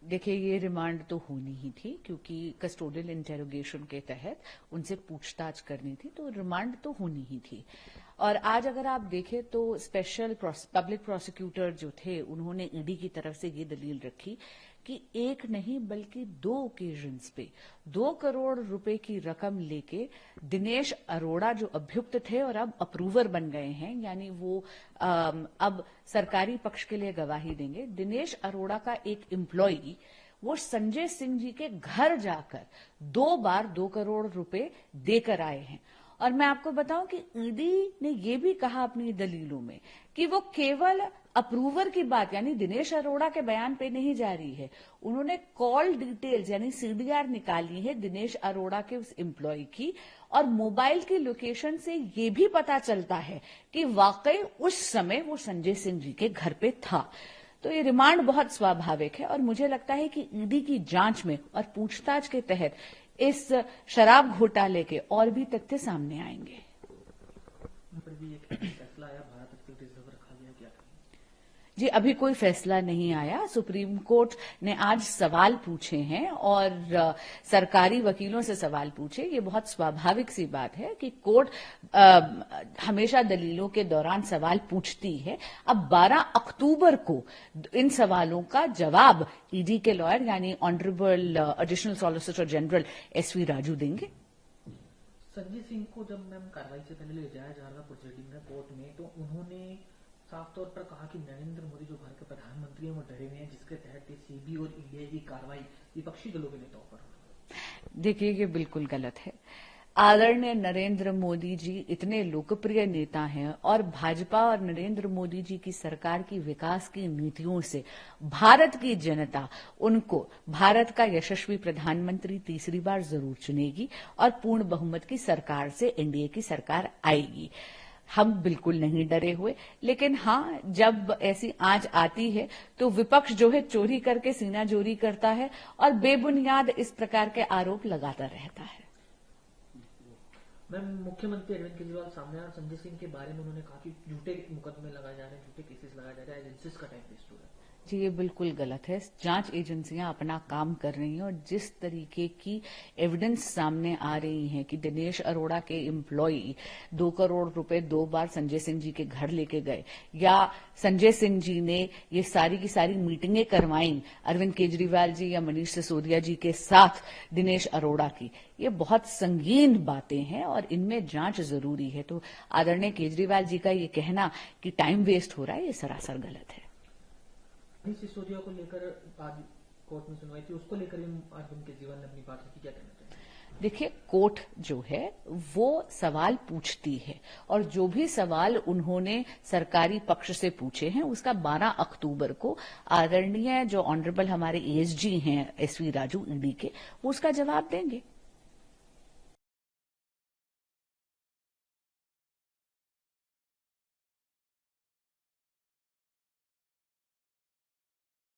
देखिए, ये रिमांड तो होनी ही थी क्योंकि कस्टोडियल इंटेरोगेशन के तहत उनसे पूछताछ करनी थी, तो रिमांड तो होनी ही थी। और आज अगर आप देखें तो स्पेशल पब्लिक प्रोसिक्यूटर जो थे उन्होंने ईडी की तरफ से ये दलील रखी कि एक नहीं बल्कि 2 ओकेजन्स पे 2 करोड़ रुपए की रकम लेके दिनेश अरोड़ा जो अभियुक्त थे और अब अप्रूवर बन गए हैं, यानी वो अब सरकारी पक्ष के लिए गवाही देंगे, दिनेश अरोड़ा का एक एम्प्लॉई वो संजय सिंह जी के घर जाकर 2 बार 2 करोड़ रुपए देकर आए हैं। और मैं आपको बताऊं कि ईडी ने यह भी कहा अपनी दलीलों में कि वो केवल अप्रूवर की बात यानी दिनेश अरोड़ा के बयान पे नहीं जा रही है, उन्होंने कॉल डिटेल्स यानी सीडीआर निकाली है दिनेश अरोड़ा के उस एम्प्लॉय की, और मोबाइल की लोकेशन से ये भी पता चलता है कि वाकई उस समय वो संजय सिंह जी के घर पे था। तो ये रिमांड बहुत स्वाभाविक है और मुझे लगता है कि ईडी की जांच में और पूछताछ के तहत इस शराब घोटाले के और भी तथ्य सामने आएंगे। फैसला आया, भारत एक्टिविटीज रखा गया, क्या? जी, अभी कोई फैसला नहीं आया। सुप्रीम कोर्ट ने आज सवाल पूछे हैं और सरकारी वकीलों से सवाल पूछे। ये बहुत स्वाभाविक सी बात है कि कोर्ट हमेशा दलीलों के दौरान सवाल पूछती है। अब 12 अक्टूबर को इन सवालों का जवाब ईडी के लॉयर यानी honourable additional solicitor general SV Raju देंगे। संजय सिंह को जब मैम कार्रवाई से पहले ले जाया जा रहा प्रोसीडिंग में कोर्ट में, तो उन्होंने साफ तौर पर कहा कि नरेंद्र मोदी जो भारत के प्रधानमंत्री हैं वो डरे हुए हैं, जिसके तहत सीबी और ईडी की कार्रवाई विपक्षी दलों के नेताओं पर। देखिए, ये बिल्कुल गलत है। आदरणीय नरेंद्र मोदी जी इतने लोकप्रिय नेता हैं और भाजपा और नरेंद्र मोदी जी की सरकार की विकास की नीतियों से भारत की जनता उनको भारत का यशस्वी प्रधानमंत्री तीसरी बार जरूर चुनेगी और पूर्ण बहुमत की सरकार से एनडीए की सरकार आएगी। हम बिल्कुल नहीं डरे हुए, लेकिन हाँ, जब ऐसी आंच आती है तो विपक्ष जो है चोरी करके सीना जोरी करता है और बेबुनियाद इस प्रकार के आरोप लगाता रहता है। मैम, मुख्यमंत्री अरविंद केजरीवाल सामने आए, संजय सिंह के बारे में उन्होंने कहा कि झूठे मुकदमे लगाए जा रहे हैं, झूठे केसेस लगाए जा रहे हैं, एजेंसीज का टाइम वेस्ट हो रहा है। जी, ये बिल्कुल गलत है। जांच एजेंसियां अपना काम कर रही हैं और जिस तरीके की एविडेंस सामने आ रही है कि दिनेश अरोड़ा के एम्प्लॉई 2 करोड़ रुपए 2 बार संजय सिंह जी के घर लेके गए, या संजय सिंह जी ने ये सारी की सारी मीटिंगें करवाई अरविंद केजरीवाल जी या मनीष सिसोदिया जी के साथ दिनेश अरोड़ा की, ये बहुत संगीन बातें हैं और इनमें जांच जरूरी है। तो आदरणीय केजरीवाल जी का ये कहना कि टाइम वेस्ट हो रहा है, ये सरासर गलत है। सिसोदिया को लेकर आज कोर्ट में सुनवाई थी, उसको लेकर अरविंद केजरीवाल ने अपनी बात रखी, क्या कहना चाहिए? देखिए, कोर्ट जो है वो सवाल पूछती है और जो भी सवाल उन्होंने सरकारी पक्ष से पूछे हैं उसका 12 अक्टूबर को आदरणीय जो ऑनरेबल हमारे एएसजी हैं एसवी राजू ईडी के, वो उसका जवाब देंगे।